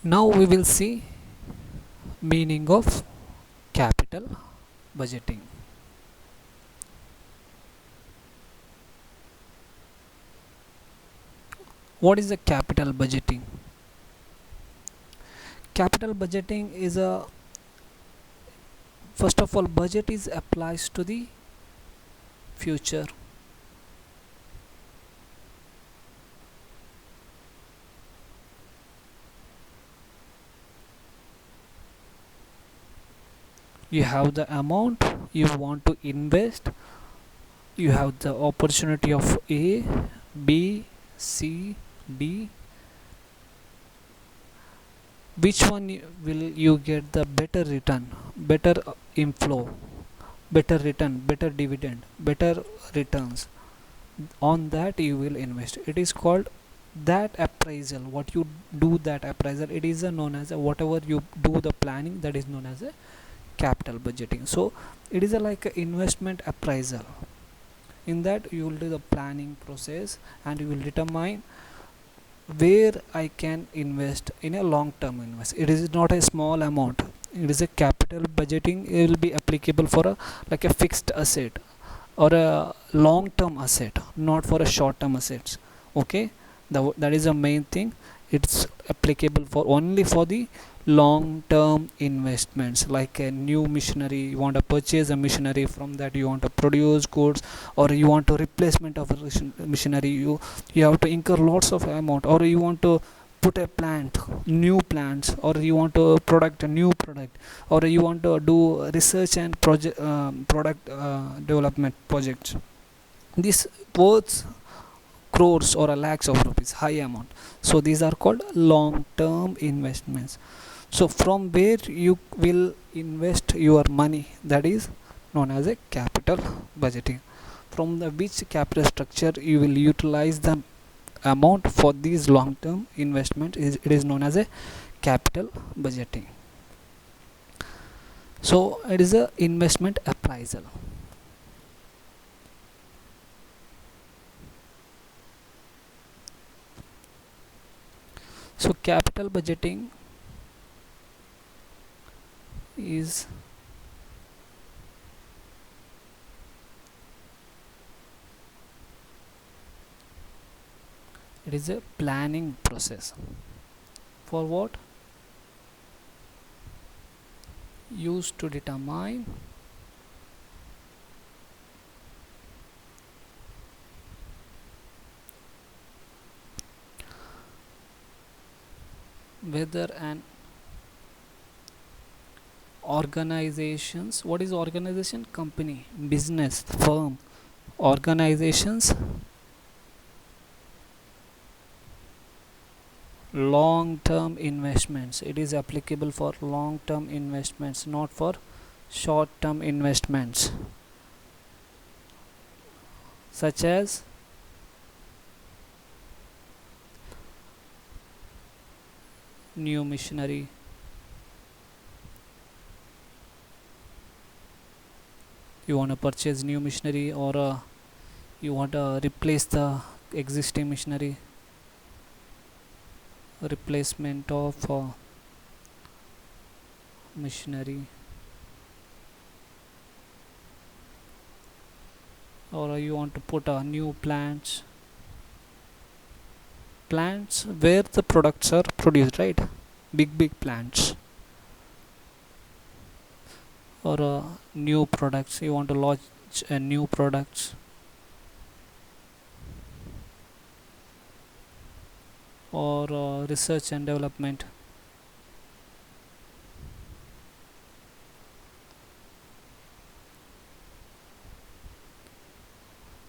Now we will see meaning of capital budgeting. What is the capital budgeting? Capital budgeting is a, first of all, budget is applies to the future. You have the amount you want to invest, you have the opportunity of A, B, C, D. Which one will you get the better return, better inflow, better return, better dividend, better returns? On that you will invest. It is called that appraisal. What you do that appraisal, it is known as whatever you do the planning, that is known as a capital budgeting. So it is like a investment appraisal. In that you will do the planning process and you will determine where I can invest in a long term invest. It is not a small amount, it is a capital budgeting. It will be applicable for a like a fixed asset or a long term asset, not for a short term assets. Okay, that is the main thing. It's applicable for only for the long term investments, like a new machinery. You want to purchase a machinery, from that you want to produce goods, or you want to replacement of a machinery. You have to incur lots of amount, or you want to put a plant, new plants, or you want to product a new product, or you want to do research and project product development projects. This worth crores or a lakhs of rupees, high amount. So these are called long term investments. So from where you will invest your money, that is known as a capital budgeting. From the which capital structure you will utilize the amount for these long term investment, is it is known as a capital budgeting. So it is a investment appraisal. So capital budgeting is it is a planning process for what? Used to determine whether an organizations, what is organization? Company, business, firm, organizations long term investments. It is applicable for long term investments, not for short term investments, such as new machinery, you want to purchase new machinery, or you want to replace the existing machinery, replacement of machinery, or you want to put new plants where the products are produced, right? Big plants, or new products, you want to launch new products, or research and development,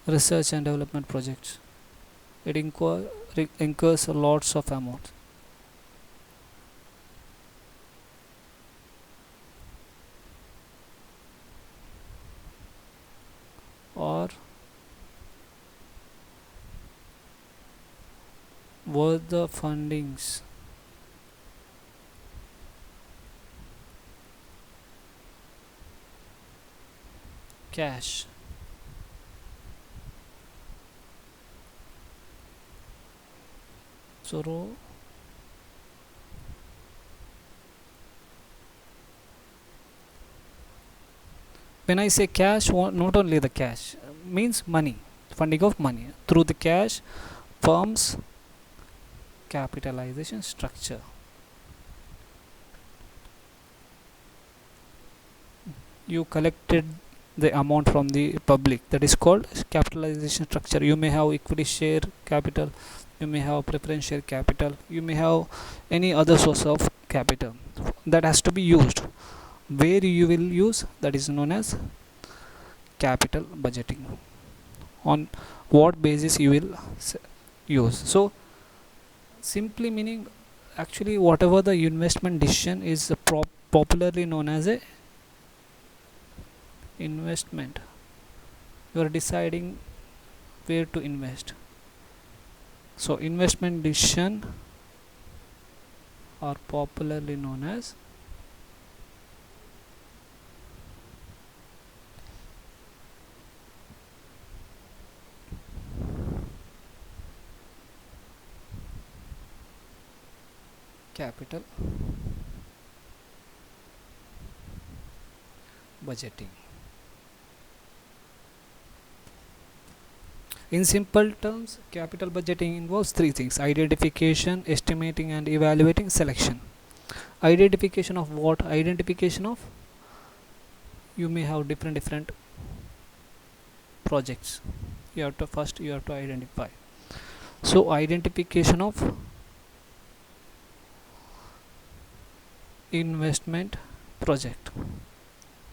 research and development projects. It incurs lots of amount. Or were the fundings cash? So When I say cash, not only the cash, means money, funding of money through the cash, firms capitalization structure. You collected the amount from the public, that is called capitalization structure. You may have equity share capital, you may have preference share capital, you may have any other source of capital that has to be used. Where you will use, that is known as capital budgeting. On what basis you will use. So simply meaning, actually whatever the investment decision is popularly known as a investment. You are deciding where to invest. So investment decision are popularly known as capital budgeting. In simple terms, capital budgeting involves three things: identification, estimating, and evaluating, selection. Identification of what? Identification of, you may have different projects. You have to identify. So identification of investment project.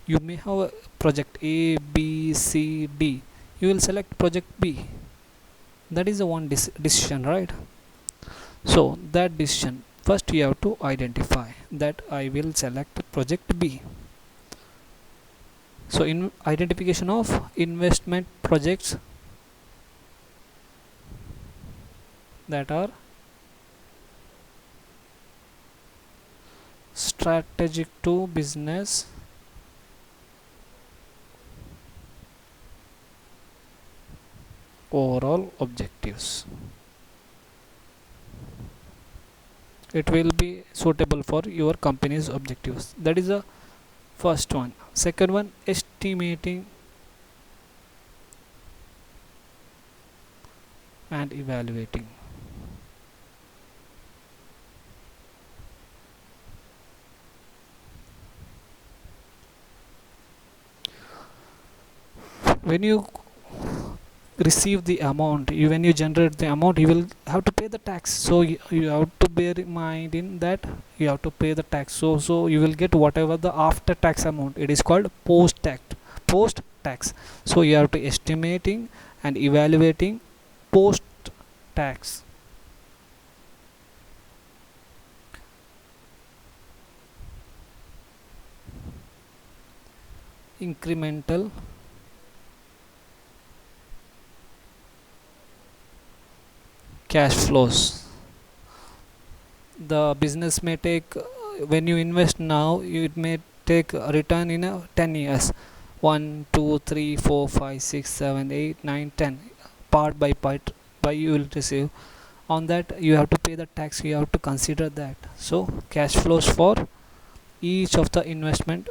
You may have a project A, B, C, D. You will select project B. That is the one decision, right? So that decision, first you have to identify that I will select project B. So in identification of investment projects that are strategic to business overall objectives. It will be suitable for your company's objectives. That is the first one. Second one, estimating and evaluating. When you receive the amount, when you generate the amount, you will have to pay the tax. So you have to bear in mind in that you have to pay the tax. So you will get whatever the after tax amount. It is called post tax. So you have to estimating and evaluating post tax. Incremental cash flows. The business may take, when you invest now, it may take a return in 10 years. 1 2 3 4 5 6 7 8 9 10, part by part by you will receive. On that you have to pay the tax. You have to consider that. So cash flows for each of the investment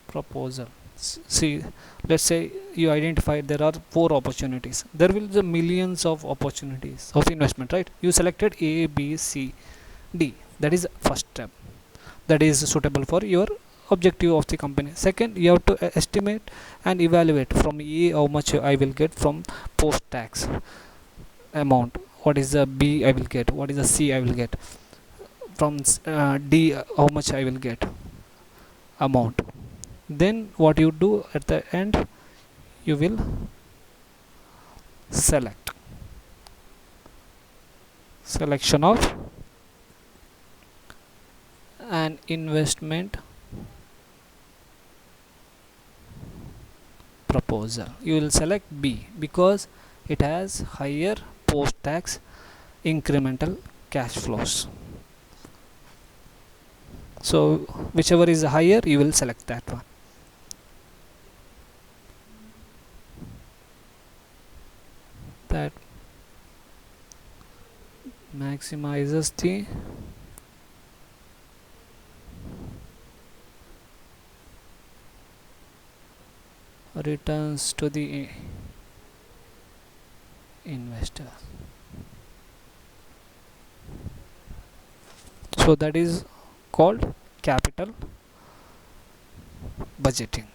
proposal. See, let's say you identified there are 4 opportunities. There will be millions of opportunities of investment, right? You selected A, B, C, D. That is first step. That is suitable for your objective of the company. Second, you have to estimate and evaluate from A how much I will get from post tax amount. What is the B I will get? What is the C I will get? From D, how much I will get amount. Then what you do at the end, you will selection of an investment proposal. You will select B because it has higher post tax incremental cash flows. So whichever is higher, you will select that one. that maximizes the returns to the investor. So that is called capital budgeting.